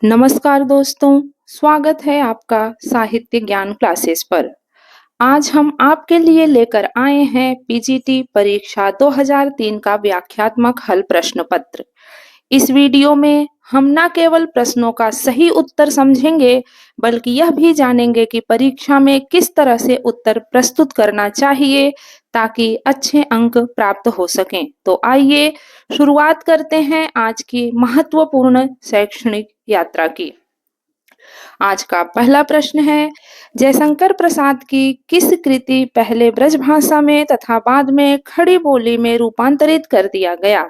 नमस्कार दोस्तों, स्वागत है आपका साहित्य ज्ञान क्लासेस पर। आज हम आपके लिए लेकर आए हैं पीजीटी परीक्षा 2003 का व्याख्यात्मक हल प्रश्न पत्र। इस वीडियो में हम न केवल प्रश्नों का सही उत्तर समझेंगे, बल्कि यह भी जानेंगे कि परीक्षा में किस तरह से उत्तर प्रस्तुत करना चाहिए ताकि अच्छे अंक प्राप्त हो सकें। तो आइए शुरुआत करते हैं आज की महत्वपूर्ण शैक्षणिक यात्रा की। आज का पहला प्रश्न है, जयशंकर प्रसाद की किस कृति पहले ब्रजभाषा में तथा बाद में खड़ी बोली में रूपांतरित कर दिया गया?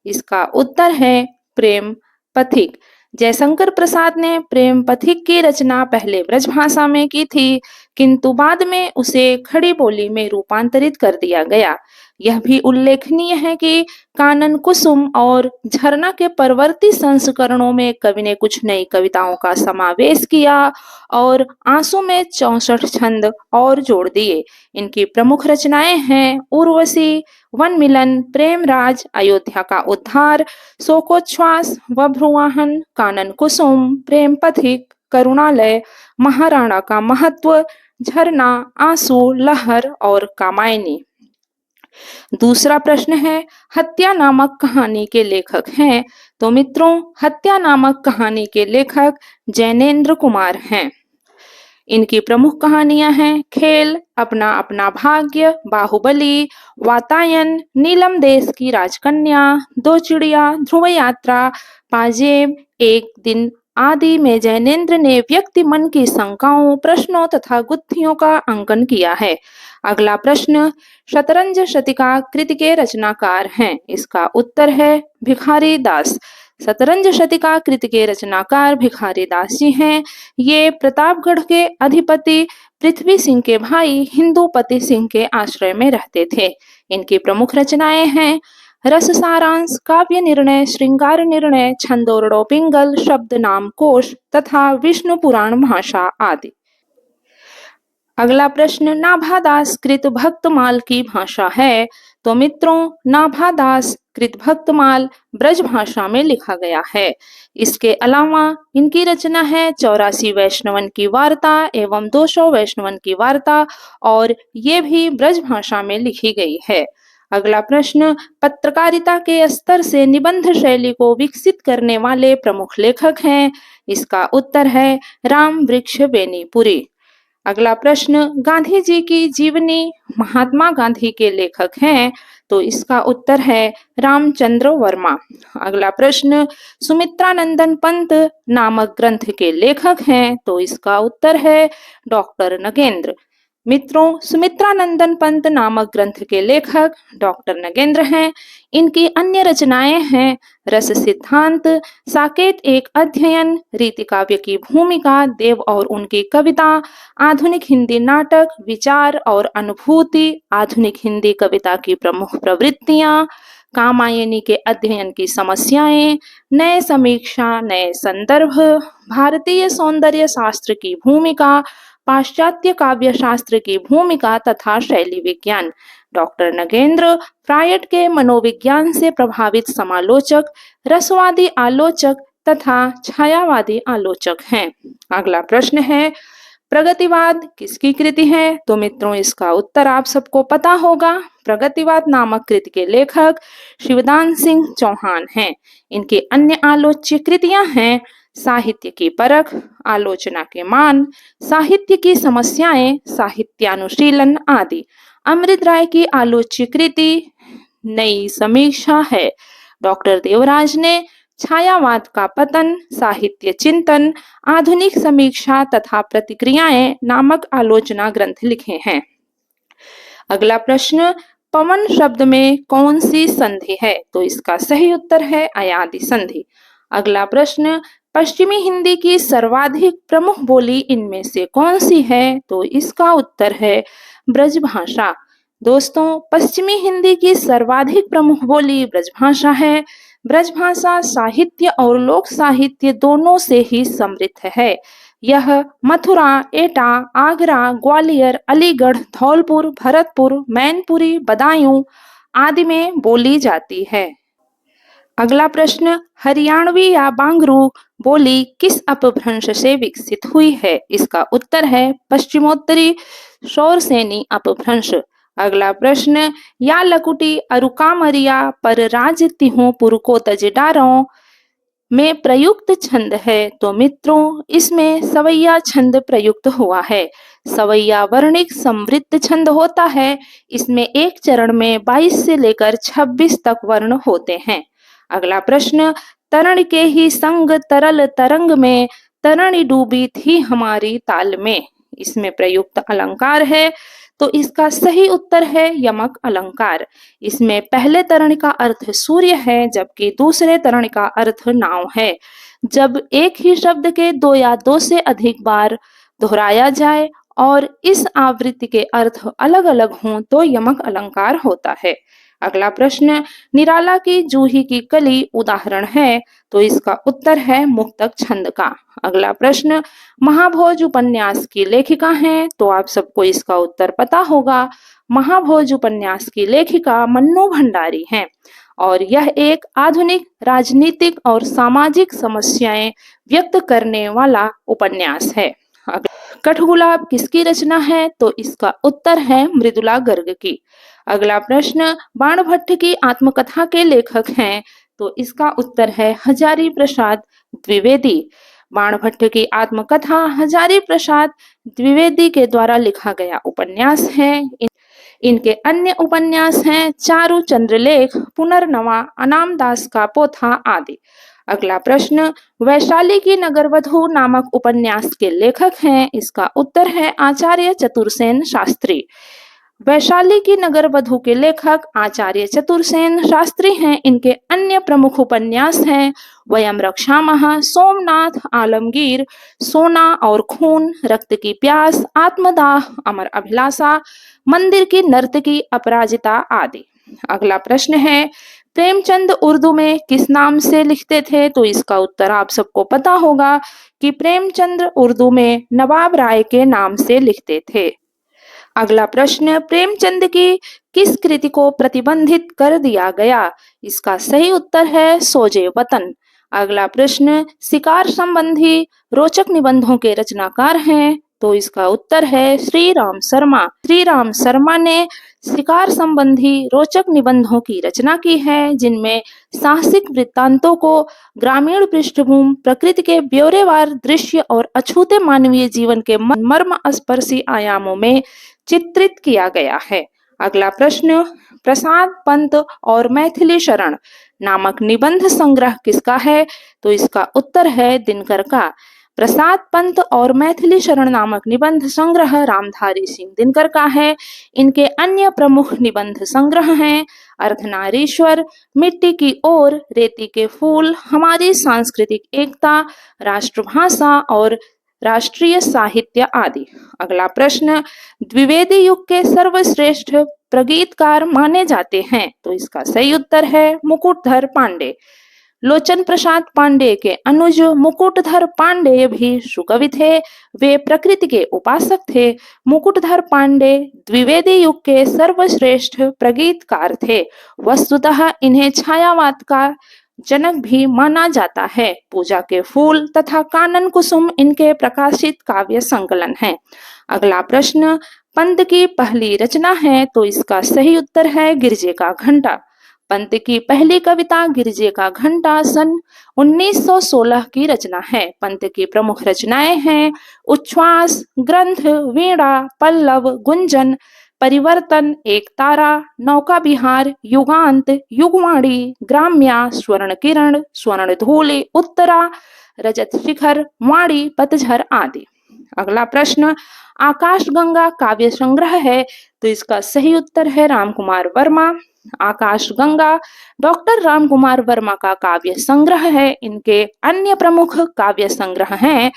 इसका उत्तर है प्रेम पथिक। जयशंकर प्रसाद ने प्रेम पथिक की रचना पहले ब्रजभाषा में की थी, किंतु बाद में उसे खड़ी बोली में रूपांतरित कर दिया गया। यह भी उल्लेखनीय है कि कानन कुसुम और झरना के परवर्ती संस्करणों में कवि ने कुछ नई कविताओं का समावेश किया और आंसू में 64 छंद और जोड़ दिए। इनकी प्रमुख रचनाएं हैं उर्वशी, वन मिलन, प्रेमराज, अयोध्या का उद्धार, शोकोच्छ्वास, बभ्रुवाहन, कानन कुसुम, प्रेम पथिक, करुणालय, महाराणा का महत्व, झरना, आंसू, लहर और कामायनी। दूसरा प्रश्न है, हत्या नामक कहानी के लेखक हैं? तो मित्रों, हत्या नामक कहानी के लेखक जैनेन्द्र कुमार हैं। इनकी प्रमुख कहानियां हैं खेल, अपना अपना भाग्य, बाहुबली, वातायन, नीलम देश की राजकन्या, दो चिड़िया, ध्रुव यात्रा, पाजेब, एक दिन आदि में जैनेन्द्र ने व्यक्ति मन की शंकाओं, प्रश्नों तथा गुत्थियों का अंकन किया है। अगला प्रश्न, शतरंज शतिका कृति के रचनाकार हैं? इसका उत्तर है भिखारी दास। शतरंज शतिका कृति के रचनाकार भिखारी दास जी हैं। ये प्रतापगढ़ के अधिपति पृथ्वी सिंह के भाई हिंदूपति सिंह के आश्रय में रहते थे। इनकी प्रमुख रचनाएं हैं रस सारांश, काव्य निर्णय, श्रृंगार निर्णय, छंदोरडो पिंगल, शब्द नाम कोश तथा विष्णु पुराण भाषा आदि। अगला प्रश्न, नाभादास कृत भक्तमाल की भाषा है? तो मित्रों, नाभादास कृत भक्तमाल ब्रज भाषा में लिखा गया है। इसके अलावा इनकी रचना है 84 वैष्णवन की वार्ता एवं 200 वैष्णवन की वार्ता, और ये भी ब्रज भाषा में लिखी गई है। अगला प्रश्न, पत्रकारिता के स्तर से निबंध शैली को विकसित करने वाले प्रमुख लेखक हैं? इसका उत्तर है राम वृक्ष बेनीपुरी। अगला प्रश्न, गांधी जी की जीवनी महात्मा गांधी के लेखक हैं? तो इसका उत्तर है रामचंद्र वर्मा। अगला प्रश्न, सुमित्रानंदन पंत नामक ग्रंथ के लेखक हैं? तो इसका उत्तर है डॉक्टर नगेंद्र। मित्रों, सुमित्रानंदन पंत नामक ग्रंथ के लेखक डॉक्टर नगेंद्र हैं। इनकी अन्य रचनाएं हैं रस सिद्धांत, साकेत एक अध्ययन, रीति काव्य की भूमिका, देव और उनकी कविता, आधुनिक हिंदी नाटक, विचार और अनुभूति, आधुनिक हिंदी कविता की प्रमुख प्रवृत्तियां, कामायनी के अध्ययन की समस्याएं, नए समीक्षा, नए संदर्भ, भारतीय सौंदर्य शास्त्र की भूमिका, पाश्चात्य काव्य शास्त्र की भूमिका तथा शैली विज्ञान। डॉक्टर नगेंद्र फ्रायड के मनोविज्ञान से प्रभावित समालोचक, रसवादी आलोचक तथा छायावादी आलोचक हैं। अगला प्रश्न है, प्रगतिवाद किसकी कृति है? तो मित्रों, इसका उत्तर आप सबको पता होगा। प्रगतिवाद नामक कृति के लेखक शिवदान सिंह चौहान हैं। इनकी अन्य आलोच्य कृतियां हैं साहित्य की परख, आलोचना के मान, साहित्य की समस्याएं, साहित्यानुशीलन आदि। अमृत राय की आलोच्य कृति नई समीक्षा है। डॉक्टर देवराज ने छायावाद का पतन, साहित्य चिंतन, आधुनिक समीक्षा तथा प्रतिक्रियाएं नामक आलोचना ग्रंथ लिखे हैं। अगला प्रश्न, पवन शब्द में कौन सी संधि है? तो इसका सही उत्तर है अयादि संधि। अगला प्रश्न, पश्चिमी हिंदी की सर्वाधिक प्रमुख बोली इनमें से कौन सी है? तो इसका उत्तर है ब्रजभाषा। दोस्तों, पश्चिमी हिंदी की सर्वाधिक प्रमुख बोली ब्रजभाषा है। ब्रजभाषा साहित्य और लोक साहित्य दोनों से ही समृद्ध है। यह मथुरा, एटा, आगरा, ग्वालियर, अलीगढ़, धौलपुर, भरतपुर, मैनपुरी, बदायूं आदि में बोली जाती है। अगला प्रश्न, हरियाणवी या बांगरू बोली किस अपभ्रंश से विकसित हुई है? इसका उत्तर है पश्चिमोत्तरी शौरसेनी अपभ्रंश। अगला प्रश्न, या लकुटी अरुकामरिया पर राज तिहु पुरको तजडारों में प्रयुक्त छंद है। तो मित्रों, इसमें सवैया छंद प्रयुक्त हुआ है। सवैया वर्णिक समवृत्त छंद होता है। इसमें एक चरण में 22 से लेकर 26 तक वर्ण होते हैं। अगला प्रश्न, तरण के ही संग तरल तरंग में तरणि डूबी थी हमारी ताल में। इसमें प्रयुक्त अलंकार है। तो इसका सही उत्तर है यमक अलंकार। इसमें पहले तरण का अर्थ सूर्य है, जबकि दूसरे तरण का अर्थ नाव है। जब एक ही शब्द के दो या दो से अधिक बार दोहराया जाए और इस आवृत्ति के अर्थ अलग अलग हों तो यमक अलंकार होता है। अगला प्रश्न, निराला की जूही की कली उदाहरण है। तो इसका उत्तर है मुक्तक छंद का। अगला प्रश्न, महाभोज उपन्यास की लेखिका हैं। तो आप सबको इसका उत्तर पता होगा। महाभोज उपन्यास की लेखिका मन्नू भंडारी हैं और यह एक आधुनिक राजनीतिक और सामाजिक समस्याएं व्यक्त करने वाला उपन्यास है। कठगुलाब किसकी रचना है? तो इसका उत्तर है मृदुला गर्ग की। अगला प्रश्न, बाणभट्ट की आत्मकथा के लेखक हैं। तो इसका उत्तर है हजारी प्रसाद द्विवेदी। बाणभट्ट की आत्मकथा हजारी प्रसाद द्विवेदी के द्वारा लिखा गया उपन्यास है। इनके अन्य उपन्यास हैं चारु चंद्रलेख, पुनर्नवा, अनामदास का पोथा आदि। अगला प्रश्न, वैशाली की नगरवधू नामक उपन्यास के लेखक हैं। इसका उत्तर है आचार्य चतुरसेन शास्त्री। वैशाली की नगरवधू के लेखक आचार्य चतुरसेन शास्त्री हैं। इनके अन्य प्रमुख उपन्यास हैं वयम रक्षामः, सोमनाथ, आलमगीर, सोना और खून, रक्त की प्यास, आत्मदाह, अमर अभिलाषा, मंदिर की नर्तकी, अपराजिता आदि। अगला प्रश्न है, प्रेमचंद उर्दू में किस नाम से लिखते थे? तो इसका उत्तर आप सबको पता होगा कि प्रेमचंद उर्दू में नवाब राय के नाम से लिखते थे। अगला प्रश्न, प्रेमचंद की किस कृति को प्रतिबंधित कर दिया गया? इसका सही उत्तर है सोजे वतन। अगला प्रश्न, शिकार संबंधी रोचक निबंधों के रचनाकार हैं। तो इसका उत्तर है श्री राम शर्मा। श्री राम शर्मा ने शिकार संबंधी रोचक निबंधों की रचना की है, जिनमें साहसिक वृत्तांतों को ग्रामीण पृष्ठभूमि, प्रकृति के ब्यौरेवार दृश्य और अछूते मानवीय जीवन के मर्म स्पर्शी आयामों में चित्रित किया गया है। अगला प्रश्न, प्रसाद पंत और मैथिली शरण नामक निबंध संग्रह किसका है? तो इसका उत्तर है दिनकर का। प्रसाद पंत और मैथिली शरण नामक निबंध संग्रह रामधारी सिंह दिनकर का है। इनके अन्य प्रमुख निबंध संग्रह हैं अर्धनारीश्वर, मिट्टी की ओर, रेती के फूल, हमारी सांस्कृतिक एकता, राष्ट्रभाषा और राष्ट्रीय साहित्य आदि। अगला प्रश्न, द्विवेदी युग के सर्वश्रेष्ठ प्रगीतकार माने जाते हैं। तो इसका सही उत्तर है मुकुटधर पांडे। लोचन प्रसाद पांडे के अनुज मुकुटधर पांडे भी सुकवि थे। वे प्रकृति के उपासक थे। मुकुटधर पांडे द्विवेदी युग के सर्वश्रेष्ठ प्रगीतकार थे। वस्तुतः इन्हें छायावाद का जनक भी माना जाता है। पूजा के फूल तथा कानन कुसुम इनके प्रकाशित काव्य संकलन हैं। अगला प्रश्न, पंत की पहली रचना है। तो इसका सही उत्तर है गिरजे का घंटा। पंत की पहली कविता गिरजे का घंटा सन 1916 की रचना है। पंत की प्रमुख रचनाएं हैं उच्छ्वास, ग्रंथ, वीणा, पल्लव, गुंजन, परिवर्तन, एक तारा, नौका विहार, युगांत, युगवाणी, ग्राम्या, स्वर्ण किरण, स्वर्ण धूलि, उत्तरा, रजत शिखर, वाणी, पतझर आदि। अगला प्रश्न, आकाशगंगा काव्य संग्रह है। तो इसका सही उत्तर है रामकुमार वर्मा। आकाशगंगा डॉक्टर रामकुमार वर्मा का काव्य संग्रह है। इनके अन्य प्रमुख काव्य संग्रह हैं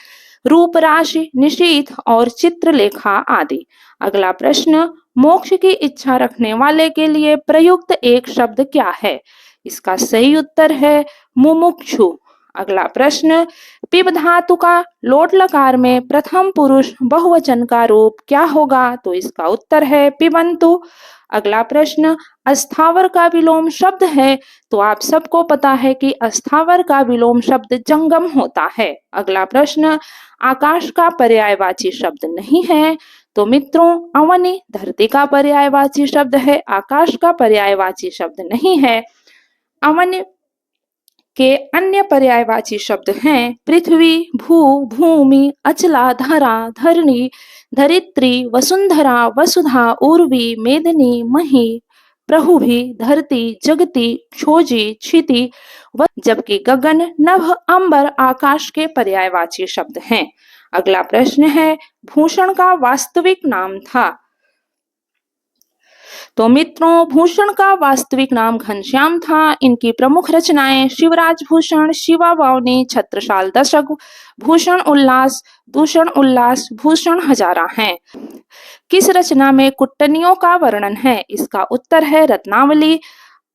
रूपराशि, निशीथ और चित्रलेखा आदि। अगला प्रश्न, मोक्ष की इच्छा रखने वाले के लिए प्रयुक्त एक शब्द क्या है? इसका सही उत्तर है मुमुक्षु। अगला प्रश्न, पिब धातु का लोट लकार में प्रथम पुरुष बहुवचन का रूप क्या होगा? तो इसका उत्तर है पिबंतु। अगला प्रश्न, अस्थावर का विलोम शब्द है, तो आप सबको पता है कि अस्थावर का विलोम शब्द जंगम होता है। अगला प्रश्न, आकाश का पर्यायवाची शब्द नहीं है, तो मित्रों अवनी धरती का पर्यायवाची शब्द है, आकाश का पर्यायवाची शब्द नहीं है। अवनी के अन्य पर्यायवाची शब्द हैं पृथ्वी, भू, भूमि, अचला, धरा, धरणी, धरित्री, वसुंधरा, वसुधा, उर्वी, मेदिनी, मही, प्रहुभी, धरती, जगती, छोजी, क्षिति, जबकि गगन, नभ, अंबर आकाश के पर्यायवाची शब्द हैं। अगला प्रश्न है, भूषण का वास्तविक नाम था, तो मित्रों भूषण का वास्तविक नाम घनश्याम था। इनकी प्रमुख रचनाएं शिवराज भूषण, शिवा बावनी, छत्रसाल दशक, भूषण उल्लास, दूषण उल्लास, भूषण हजारा हैं। किस रचना में कुट्टनियों का वर्णन है? इसका उत्तर है रत्नावली।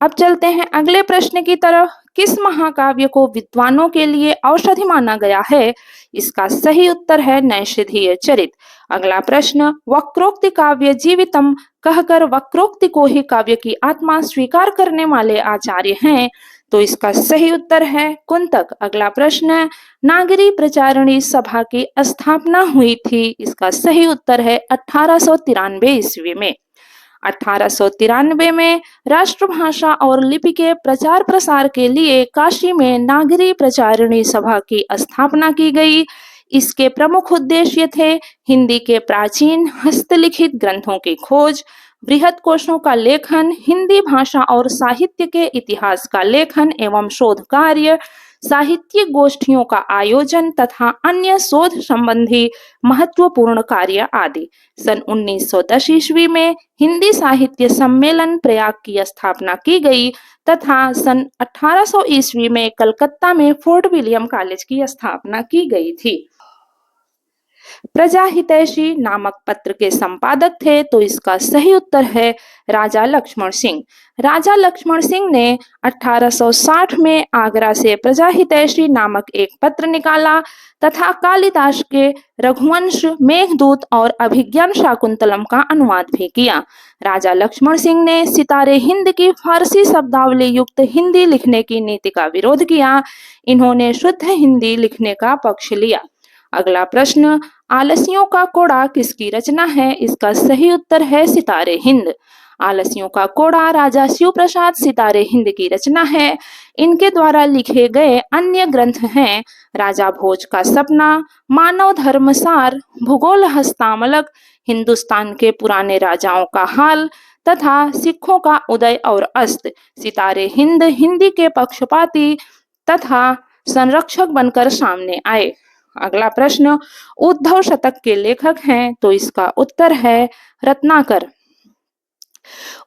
अब चलते हैं अगले प्रश्न की तरफ। किस महाकाव्य को विद्वानों के लिए औषधि माना गया है? इसका सही उत्तर है नैषधीय चरित। अगला प्रश्न, वक्रोक्ति काव्य जीवितम कहकर वक्रोक्ति को ही काव्य की आत्मा स्वीकार करने वाले आचार्य हैं, तो इसका सही उत्तर है कुंतक। अगला प्रश्न, नागरी प्रचारणी सभा की स्थापना हुई थी, इसका सही उत्तर है 1893 ईस्वी में। 1893 में राष्ट्रभाषा और लिपि के प्रचार प्रसार के लिए काशी में नागरी प्रचारणी सभा की स्थापना की गई। इसके प्रमुख उद्देश्य थे हिंदी के प्राचीन हस्तलिखित ग्रंथों की खोज, बृहत कोशों का लेखन, हिंदी भाषा और साहित्य के इतिहास का लेखन एवं शोध कार्य, साहित्यिक गोष्ठियों का आयोजन तथा अन्य शोध संबंधी महत्वपूर्ण कार्य आदि। सन 1910 ईस्वी में हिंदी साहित्य सम्मेलन प्रयाग की स्थापना की गई तथा सन 1800 ईस्वी में कलकत्ता में फोर्ट विलियम कॉलेज की स्थापना की गई थी। प्रजाहितैषी नामक पत्र के संपादक थे, तो इसका सही उत्तर है राजा लक्ष्मण सिंह। राजा लक्ष्मण सिंह ने 1860 में आगरा से प्रजाहितैषी नामक एक पत्र निकाला तथा कालिदास के रघुवंश, मेघदूत और अभिज्ञान शाकुंतलम का अनुवाद भी किया। राजा लक्ष्मण सिंह ने सितारे हिंद की फारसी शब्दावली युक्त हिंदी लिखने की नीति का विरोध किया। इन्होंने शुद्ध हिंदी लिखने का पक्ष लिया। अगला प्रश्न, आलसियों का कोड़ा किसकी रचना है? इसका सही उत्तर है सितारे हिंद। आलसियों का कोड़ा राजा शिव प्रसाद सितारे हिंद की रचना है। इनके द्वारा लिखे गए अन्य ग्रंथ हैं राजा भोज का सपना, मानव धर्मसार, भूगोल हस्तामलक, हिंदुस्तान के पुराने राजाओं का हाल तथा सिखों का उदय और अस्त। सितारे हिंद हिंदी के पक्षपाती तथा संरक्षक बनकर सामने आए। अगला प्रश्न, उद्धव शतक के लेखक हैं, तो इसका उत्तर है रत्नाकर।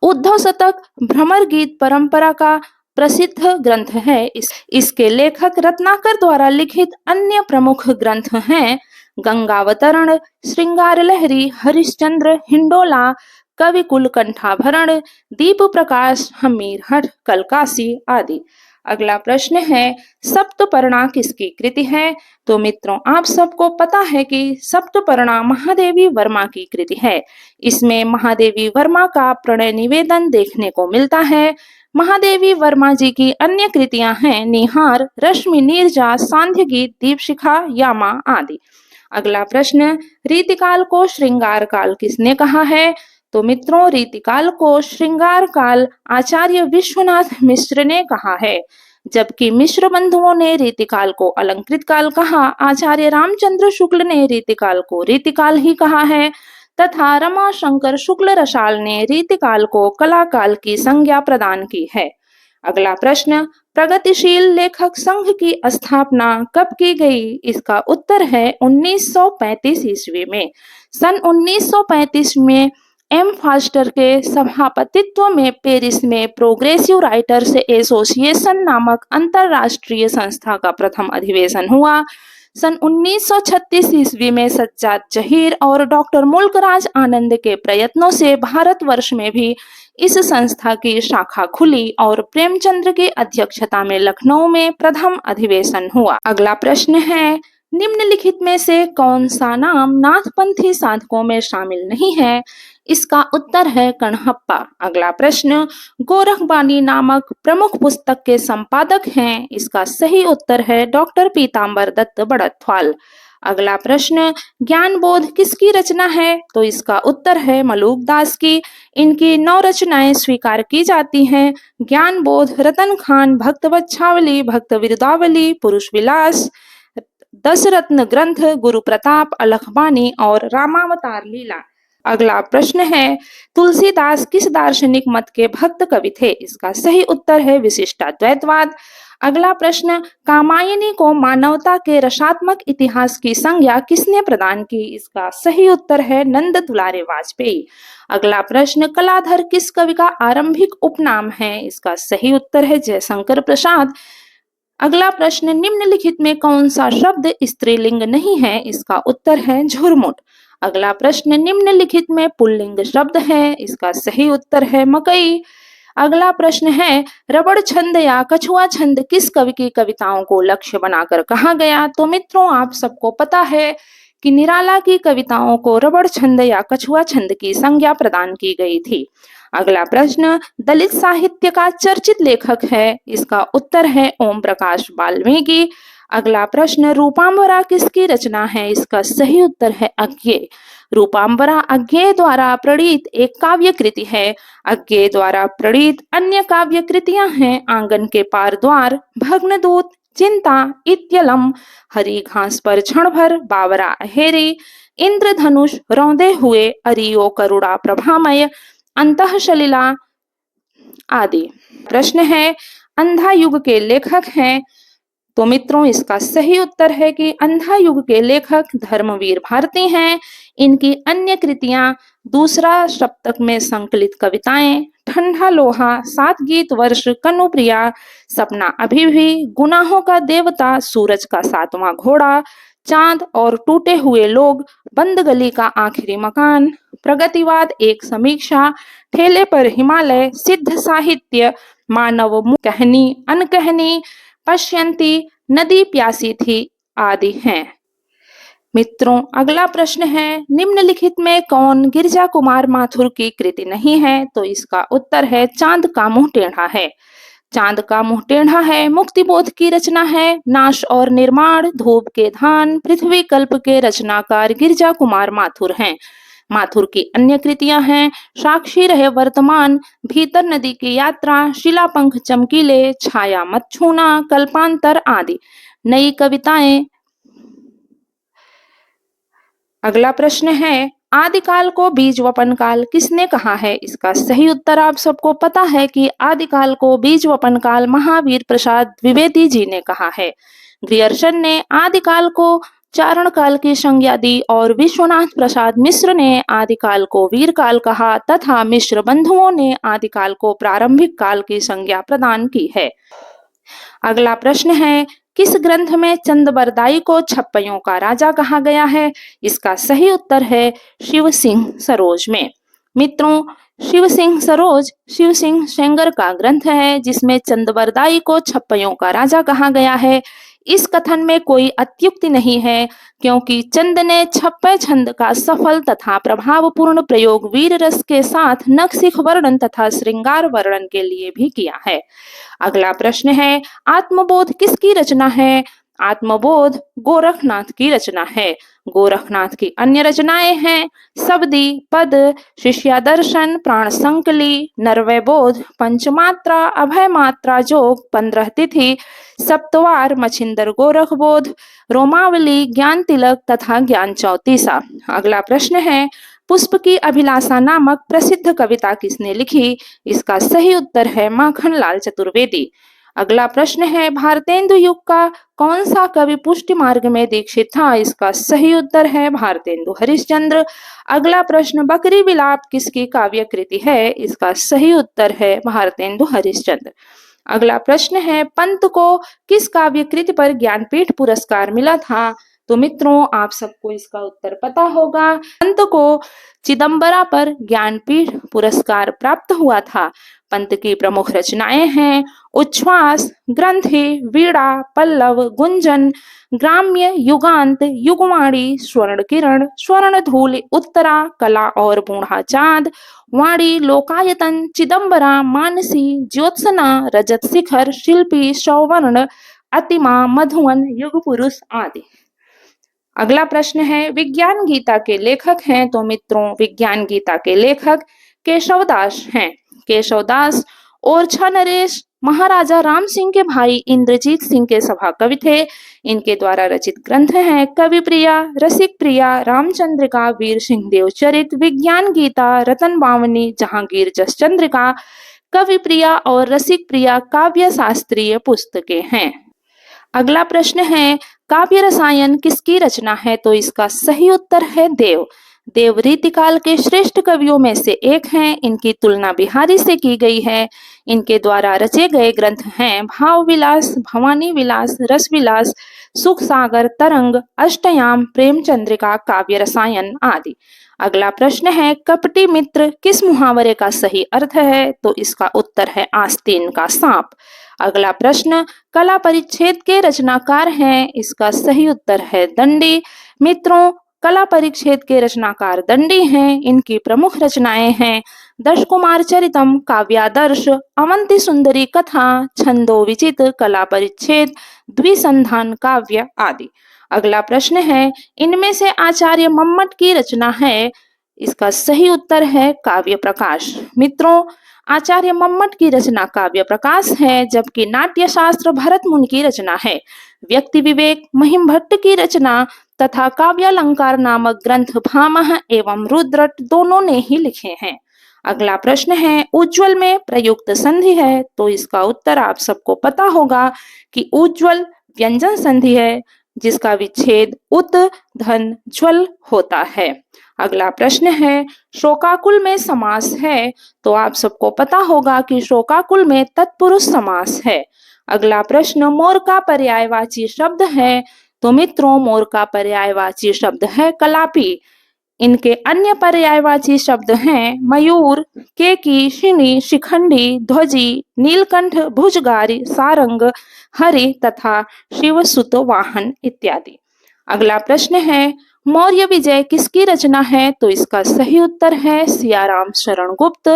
उद्धव शतक भ्रमर गीत परंपरा का प्रसिद्ध ग्रंथ है। इसके लेखक रत्नाकर द्वारा लिखित अन्य प्रमुख ग्रंथ हैं गंगावतरण, श्रृंगार लहरी, हरिश्चंद्र, हिंडोला, कविकुल कंठाभरण, दीप प्रकाश, हमीरहठ, कलकासी आदि। अगला प्रश्न है, सप्तपर्णा किसकी कृति है? तो मित्रों आप सबको पता है कि सप्तपर्णा महादेवी वर्मा की कृति है। इसमें महादेवी वर्मा का प्रणय निवेदन देखने को मिलता है। महादेवी वर्मा जी की अन्य कृतियां हैं निहार, रश्मि नीरजा, सांध्य गीत, दीपशिखा, यामा आदि। अगला प्रश्न, रीतिकाल को श्रृंगार काल किसने कहा है? तो मित्रों रीतिकाल को श्रृंगार काल आचार्य विश्वनाथ मिश्र ने कहा है, जबकि मिश्र बंधुओं ने रीतिकाल को अलंकृत काल कहा। आचार्य रामचंद्र शुक्ल ने रीतिकाल को रीतिकाल ही कहा है तथा रमाशंकर शुक्ल रसाल ने रीतिकाल को कला काल की संज्ञा प्रदान की है। अगला प्रश्न, प्रगतिशील लेखक संघ की स्थापना कब की गई? इसका उत्तर है 1935 ईस्वी में। सन 1935 में एम फास्टर के सभापतित्व में पेरिस में प्रोग्रेसिव राइटर्स एसोसिएशन नामक अंतरराष्ट्रीय संस्था का प्रथम अधिवेशन हुआ। सन 1936 ईस्वी में सज्जाद जहीर और डॉक्टर मुल्कराज आनंद के प्रयत्नों से भारतवर्ष में भी इस संस्था की शाखा खुली और प्रेमचंद्र की अध्यक्षता में लखनऊ में प्रथम अधिवेशन हुआ। अगला प्रश्न है, निम्नलिखित में से कौन सा नाम नाथपंथी साधकों में शामिल नहीं है? इसका उत्तर है कणहप्पा। अगला प्रश्न, गोरखबानी नामक प्रमुख पुस्तक के संपादक हैं। इसका सही उत्तर है डॉक्टर पीताम्बर दत्त बड़थवाल। अगला प्रश्न, ज्ञान बोध किसकी रचना है? तो इसका उत्तर है मलूकदास की। इनकी 9 रचनाएं स्वीकार की जाती हैं। ज्ञान बोध, रतन खान, भक्त वच्छावली, भक्त विरुदावली, पुरुष विलास, 10 रत्न ग्रंथ, गुरु प्रताप, अलखबानी और रामावतार लीला। अगला प्रश्न है, तुलसीदास किस दार्शनिक मत के भक्त कवि थे? इसका सही उत्तर है विशिष्टाद्वैतवाद। अगला प्रश्न, कामायनी को मानवता के रसात्मक इतिहास की संज्ञा किसने प्रदान की? इसका सही उत्तर है नंद दुलारे वाजपेयी। अगला प्रश्न, कलाधर किस कवि का आरंभिक उपनाम है? इसका सही उत्तर है जयशंकर प्रसाद। अगला प्रश्न, निम्नलिखित में कौन सा शब्द स्त्रीलिंग नहीं है? इसका उत्तर है झुरमुट। अगला प्रश्न, निम्नलिखित में पुल्लिंग शब्द है? इसका सही उत्तर है मकई। अगला प्रश्न है, रबड़ छंद या कछुआ छंद किस कवि की कविताओं को लक्ष्य बनाकर कहा गया? तो मित्रों, आप सबको पता है कि निराला की कविताओं को रबड़ छंद या कछुआ छंद की संज्ञा प्रदान की गई थी। अगला प्रश्न, दलित साहित्य का चर्चित लेखक है? इसका उत्तर है ओम प्रकाश वाल्मीकि। अगला प्रश्न, रूपांबरा किसकी रचना है? इसका सही उत्तर है अज्ञेय। रूपांबरा अज्ञेय द्वारा प्रणीत एक काव्य कृति है। अज्ञेय द्वारा प्रणीत अन्य काव्य कृतियां हैं आंगन के पार द्वार, भग्नदूत, चिंता, इत्यलम, हरी घास पर क्षण भर, बावरा अहेरी, इंद्रधनुष, रौंदे हुए, अरियो करुणा प्रभामय, अंतःसलिला आदि। प्रश्न है, अंधा युग के लेखक हैं? तो मित्रों, इसका सही उत्तर है कि अंधा युग के लेखक धर्मवीर भारती हैं। इनकी अन्य कृतियां दूसरा सप्तक में संकलित कविताएं, ठंडा लोहा, 7 गीत वर्ष, कनुप्रिया, सपना अभी भी, गुनाहों का देवता, सूरज का 7वां घोड़ा, चांद और टूटे हुए लोग, बंद गली का आखिरी मकान, प्रगतिवाद एक समीक्षा, ठेले पर हिमालय, सिद्ध साहित्य, मानव कहनी, अनकहनी, पश्यंती, नदी प्यासी थी आदि हैं। मित्रों, अगला प्रश्न है, निम्नलिखित में कौन गिरजा कुमार माथुर की कृति नहीं है? तो इसका उत्तर है चांद का मुंह टेढ़ा है। चांद का मुंह टेढ़ा है मुक्तिबोध की रचना है। नाश और निर्माण, धूप के धान, पृथ्वी कल्प के रचनाकार गिरजा कुमार माथुर हैं। माथुर की अन्य कृतियां हैं साक्षी रहे वर्तमान, भीतर नदी की यात्रा, शिलापंख चमकीले, छाया मत छूना, कल्पांतर आदि। नई कविताएं। अगला प्रश्न है, आदिकाल को बीज वपन काल किसने कहा है? इसका सही उत्तर आप सबको पता है कि आदिकाल को बीज वपन काल महावीर प्रसाद द्विवेदी जी ने कहा है। ग्रियर्सन ने आदिकाल को चारण काल की संज्ञा दी और विश्वनाथ प्रसाद मिश्र ने आदिकाल को वीरकाल कहा तथा मिश्र बंधुओं ने आदिकाल को प्रारंभिक काल की संज्ञा प्रदान की है। अगला प्रश्न है, किस ग्रंथ में चंदबरदाई को छप्पइयों का राजा कहा गया है? इसका सही उत्तर है शिव सिंह सरोज में। मित्रों, शिव सिंह सरोज शिव सिंह सेंगर का ग्रंथ है जिसमें चंदबरदाई को छप्पइयों का राजा कहा गया है। इस कथन में कोई अत्युक्ति नहीं है क्योंकि चंद ने छप्पय छंद का सफल तथा प्रभावपूर्ण प्रयोग वीर रस के साथ नखशिख वर्णन तथा श्रृंगार वर्णन के लिए भी किया है। अगला प्रश्न है, आत्मबोध किसकी रचना है? आत्मबोध गोरखनाथ की रचना है। गोरखनाथ की अन्य रचनाएं हैं सबदी, पद, शिष्यादर्शन, प्राण संकली, नरवय बोध, पंचमात्रा, अभय मात्रा जोग, 15 तिथि, सप्तवार, मछिंदर गोरख बोध, रोमावली, ज्ञान तिलक तथा ज्ञान चौतीसा। अगला प्रश्न है, पुष्प की अभिलाषा नामक प्रसिद्ध कविता किसने लिखी? इसका सही उत्तर है माखनलाल चतुर्वेदी। अगला प्रश्न है, भारतेंदु युग का कौन सा कवि पुष्टि मार्ग में दीक्षित था? इसका सही उत्तर है भारतेंदु हरिश्चंद्र। अगला प्रश्न, बकरी विलाप किसकी काव्य कृति है? इसका सही उत्तर है भारतेंदु हरिश्चंद्र। अगला प्रश्न है, पंत को किस काव्य कृति पर ज्ञानपीठ पुरस्कार मिला था? तो मित्रों आप सबको इसका उत्तर पता होगा। पंत को चिदम्बरा पर ज्ञानपीठ पुरस्कार प्राप्त हुआ था। पंत की प्रमुख रचनाएं हैं उच्छ्वास, ग्रंथि, वीणा, पल्लव, गुंजन, ग्राम्य, युगांत, युगवाणी, स्वर्ण किरण, स्वर्ण धूल, उत्तरा, कला और बूढ़ा चांद, वाणी, लोकायतन, चिदम्बरा, मानसी, ज्योत्सना, रजत शिखर, शिल्पी, सौवर्ण, अतिमा, मधुवन, युग पुरुष आदि। अगला प्रश्न है विज्ञान गीता के लेखक हैं। तो मित्रों विज्ञान गीता के लेखक केशवदास हैं। केशवदास ओरछा नरेश महाराजा राम सिंह के भाई इंद्रजीत सिंह के सभा कवि थे। इनके द्वारा रचित ग्रंथ हैं कवि प्रिया, रसिक प्रिया, रामचंद्रिका, वीर सिंह देव चरित, विज्ञान गीता, रतन बावनी, जहांगीर जस चंद्रिका, कवि प्रिया और रसिक प्रिया काव्य शास्त्रीय पुस्तकें हैं। अगला प्रश्न है काव्य रसायन किसकी रचना है। तो इसका सही उत्तर है देव। देव रीतिकाल के श्रेष्ठ कवियों में से एक हैं। इनकी तुलना बिहारी से की गई है। इनके द्वारा रचे गए ग्रंथ हैं भाव विलास, भवानी विलास, रस विलास, सुख सागर, तरंग, अष्टयाम, प्रेमचंद्रिका, काव्य रसायन आदि। अगला प्रश्न है कपटी मित्र किस मुहावरे का सही अर्थ है। तो इसका उत्तर है आस्तीन का सांप। अगला प्रश्न कला परिच्छेद के रचनाकार हैं। इसका सही उत्तर है दंडी। मित्रों कला परिच्छेद के रचनाकार दंडी हैं। इनकी प्रमुख रचनाएं हैं दश कुमार चरितम, काव्यादर्श, अवंती सुंदरी कथा, छंदो विचित, कला परिच्छेद, द्विसंधान काव्य आदि। अगला प्रश्न है इनमें से आचार्य मम्मट की रचना है। इसका सही उत्तर है काव्य प्रकाश। मित्रों आचार्य मम्मट की रचना काव्य प्रकाश है, जबकि नाट्य शास्त्र भरत मुनि की रचना है। व्यक्ति विवेक महिम भट्ट की रचना तथा काव्यालंकार नामक ग्रंथ भामह एवं रुद्रट दोनों ने ही लिखे हैं। अगला प्रश्न है उज्ज्वल में प्रयुक्त संधि है। तो इसका उत्तर आप सबको पता होगा कि उज्ज्वल व्यंजन संधि है जिसका विच्छेद उत धन ज्वल होता है। अगला प्रश्न है शोकाकुल में समास है। तो आप सबको पता होगा कि शोकाकुल में तत्पुरुष समास है। अगला प्रश्न मोर का पर्यायवाची शब्द है। तो मित्रों मोर का पर्यायवाची शब्द है कलापी। इनके अन्य पर्यायवाची शब्द हैं मयूर, केकी, शिनी, शिखंडी, ध्वजी, नीलकंठ, भुजगारी, सारंग, हरि तथा शिवसुत वाहन इत्यादि। अगला प्रश्न है मौर्य विजय किसकी रचना है। तो इसका सही उत्तर है सियाराम शरण गुप्त।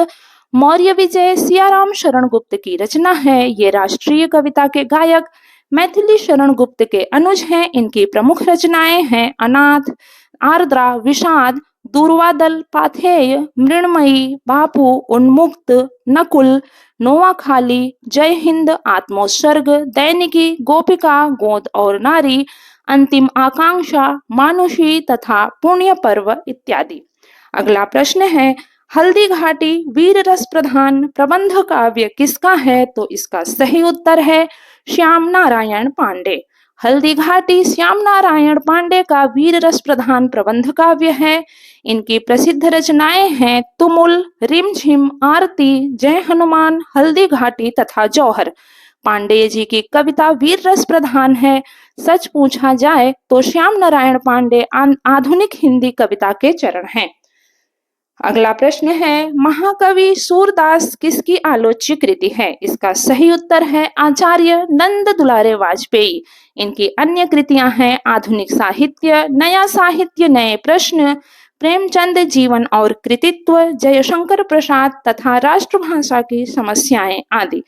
मौर्य विजय सियाराम शरण गुप्त की रचना है। ये राष्ट्रीय कविता के गायक मैथिली शरण गुप्त के अनुज हैं। इनकी प्रमुख रचनाएं हैं अनाथ, आर्द्रा, विषाद, दूर्वादल, पाथेय, मृण्मयी, बापू, उन्मुक्त, नकुल, नोवाखाली, जय हिंद, आत्मोत्सर्ग, दैनिकी, गोपिका, गोद और नारी, अंतिम आकांक्षा, मानुषी तथा पुण्य पर्व इत्यादि। अगला प्रश्न है हल्दी घाटी वीर रस प्रधान प्रबंध काव्य किसका है। तो इसका सही उत्तर है श्याम नारायण पांडे। हल्दी घाटी श्याम नारायण पांडे का वीर रस प्रधान प्रबंध काव्य है। इनकी प्रसिद्ध रचनाएं हैं तुमुल, रिमझिम, आरती, जय हनुमान, हल्दी घाटी तथा जौहर। पांडे जी की कविता वीर रस प्रधान है। सच पूछा जाए तो श्याम नारायण पांडे आधुनिक हिंदी कविता के चरण हैं। अगला प्रश्न है महाकवि सूरदास किसकी आलोच्य कृति है। इसका सही उत्तर है आचार्य नंद दुलारे वाजपेयी। इनकी अन्य कृतियां हैं आधुनिक साहित्य, नया साहित्य, नए प्रश्न, प्रेमचंद जीवन और कृतित्व, जयशंकर प्रसाद तथा राष्ट्रभाषा की समस्याएं आदि।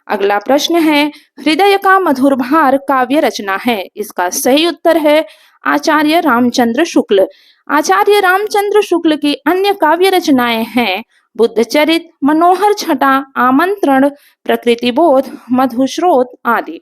अगला प्रश्न है हृदय का मधुर भार काव्य रचना है। इसका सही उत्तर है आचार्य रामचंद्र शुक्ल। आचार्य रामचंद्र शुक्ल की अन्य काव्य रचनाएं हैं बुद्ध चरित, मनोहर छटा, आमंत्रण, प्रकृति बोध, मधुश्रोत आदि।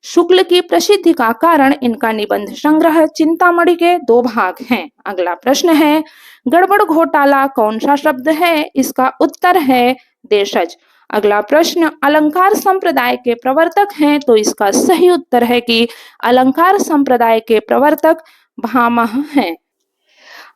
शुक्ल की प्रसिद्धि का कारण इनका निबंध संग्रह चिंतामणि के 2 भाग हैं। अगला प्रश्न है गड़बड़ घोटाला कौन सा शब्द है। इसका उत्तर है देशज। अगला प्रश्न अलंकार संप्रदाय के प्रवर्तक हैं। तो इसका सही उत्तर है कि अलंकार संप्रदाय के प्रवर्तक भामह हैं।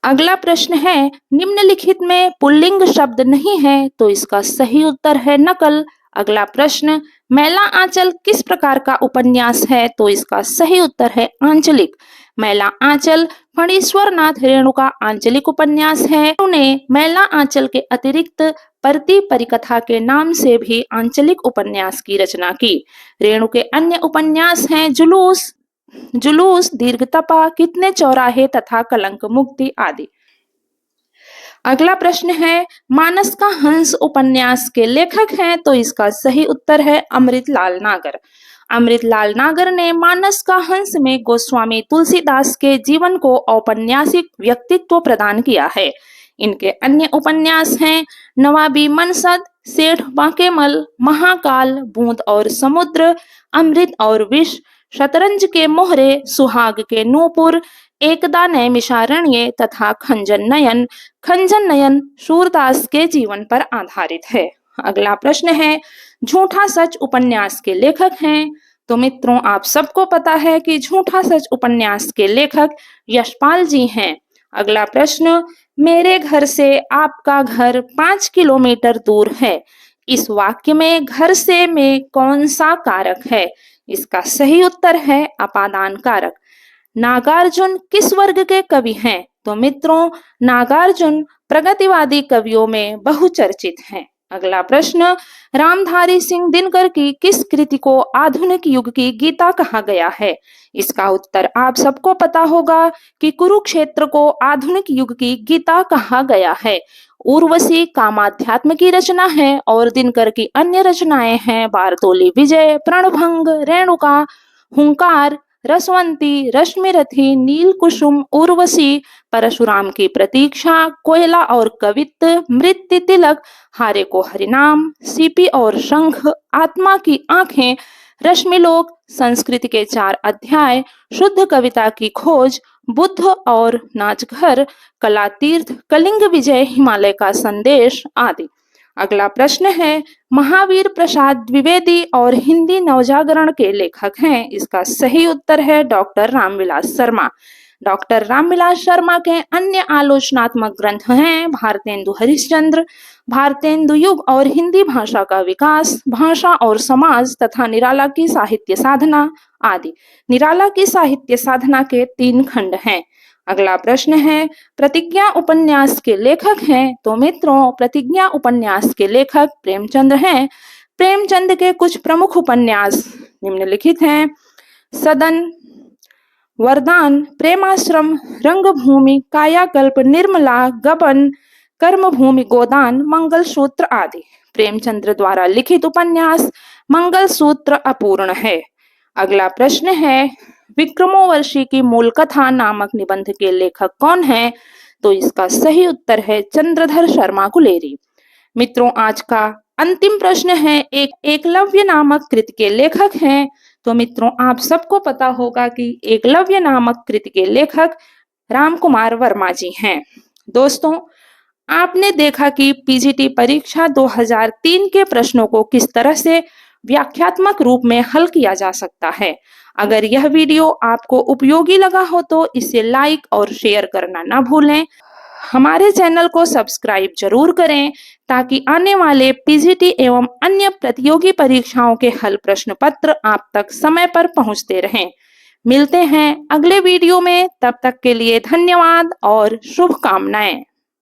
अगला प्रश्न है निम्नलिखित में पुल्लिंग शब्द नहीं है। तो इसका सही उत्तर है नकल। अगला प्रश्न मैला आंचल किस प्रकार का उपन्यास है। तो इसका सही उत्तर है आंचलिक। मैला आंचल फणीश्वर नाथ रेणुका आंचलिक उपन्यास है। उन्हें मैला आंचल के अतिरिक्त परती परिकथा के नाम से भी आंचलिक उपन्यास की रचना की। रेणु के अन्य उपन्यास हैं जुलूस, दीर्घतपा, कितने चौराहे तथा कलंक मुक्ति आदि। अगला प्रश्न है, मानस का हंस उपन्यास के लेखक हैं, तो इसका सही उत्तर है अमृतलाल नागर। अमृतलाल नागर ने मानस का हंस में गोस्वामी तुलसीदास के जीवन को औपन्यासिक व्यक्तित्व प्रदान किया है। इनके अन्य उपन्यास हैं नवाबी मनसद, सेठ बांकेमल, महाकाल, बूंद और समुद्र, अमृत और विष, शतरंज के मोहरे, सुहाग के नूपुर, एकदा नैमिषारण्य तथा खंजन नयन सूरदास के जीवन पर आधारित है। अगला प्रश्न है, झूठा सच उपन्यास के लेखक हैं, तो मित्रों आप सबको पता है कि झूठा सच उपन्यास के लेखक यशपाल जी हैं। अगला प्रश्न, मेरे घर से आपका घर 5 किलोमीटर दूर है। इस वाक्य में घर से में कौन सा कारक है? इसका सही उत्तर है अपादान कारक। नागार्जुन किस वर्ग के कवि हैं? तो मित्रों नागार्जुन प्रगतिवादी कवियों में बहुचर्चित हैं। अगला प्रश्न, रामधारी सिंह दिनकर की किस कृति को आधुनिक युग की गीता कहा गया है? इसका उत्तर आप सबको पता होगा कि कुरुक्षेत्र को आधुनिक युग की गीता कहा गया है। उर्वशी कामाध्यात्म की रचना है और दिनकर की अन्य रचनाएं हैं बारतोली विजय, प्रणभंग, रेणुका, हुंकार, रसवंती, रश्मिरथी, नील कुसुम, उर्वशी, परशुराम की प्रतीक्षा, कोयला और कवित्त, मृत्यु तिलक, हारे को हरिनाम, सीपी और शंख, आत्मा की आंखें, रश्मिलोक, संस्कृत के 4 अध्याय, शुद्ध कविता की खोज, बुद्ध और नाचघर, कलातीर्थ, कलिंग विजय, हिमालय का संदेश आदि। अगला प्रश्न है, महावीर प्रसाद द्विवेदी और हिंदी नवजागरण के लेखक हैं। इसका सही उत्तर है डॉक्टर रामविलास शर्मा। डॉक्टर रामविलास शर्मा के अन्य आलोचनात्मक ग्रंथ हैं भारतेंदु हरिश्चंद्र, भारतेंदु युग और हिंदी भाषा का विकास, भाषा और समाज तथा निराला की साहित्य साधना आदि। निराला की साहित्य साधना के 3 खंड हैं। अगला प्रश्न है, प्रतिज्ञा उपन्यास के लेखक हैं, तो मित्रों प्रतिज्ञा उपन्यास के लेखक प्रेमचंद हैं। प्रेमचंद के कुछ प्रमुख उपन्यास निम्नलिखित हैं, सदन, वरदान, प्रेमाश्रम, रंगभूमि, कायाकल्प, निर्मला, गबन, कर्मभूमि, गोदान, मंगलसूत्र आदि। प्रेमचंद्र द्वारा लिखित उपन्यास मंगलसूत्र अपूर्ण है। अगला प्रश्न है, विक्रमोर्वशी की मूल कथा नामक निबंध के लेखक कौन है? तो इसका सही उत्तर है चंद्रधर शर्मा कुलेरी। मित्रों आज का अंतिम प्रश्न है, एक एकलव्य नामक कृति के लेखक हैं। तो मित्रों आप सबको पता होगा कि एकलव्य नामक कृति के लेखक रामकुमार वर्मा जी हैं। दोस्तों आपने देखा कि पीजीटी परीक्षा 2003 के प्रश्नों को किस तरह से व्याख्यात्मक रूप में हल किया जा सकता है। अगर यह वीडियो आपको उपयोगी लगा हो तो इसे लाइक और शेयर करना ना भूलें। हमारे चैनल को सब्सक्राइब जरूर करें ताकि आने वाले पीजीटी एवं अन्य प्रतियोगी परीक्षाओं के हल प्रश्न पत्र आप तक समय पर पहुंचते रहें। मिलते हैं अगले वीडियो में, तब तक के लिए धन्यवाद और शुभकामनाएं।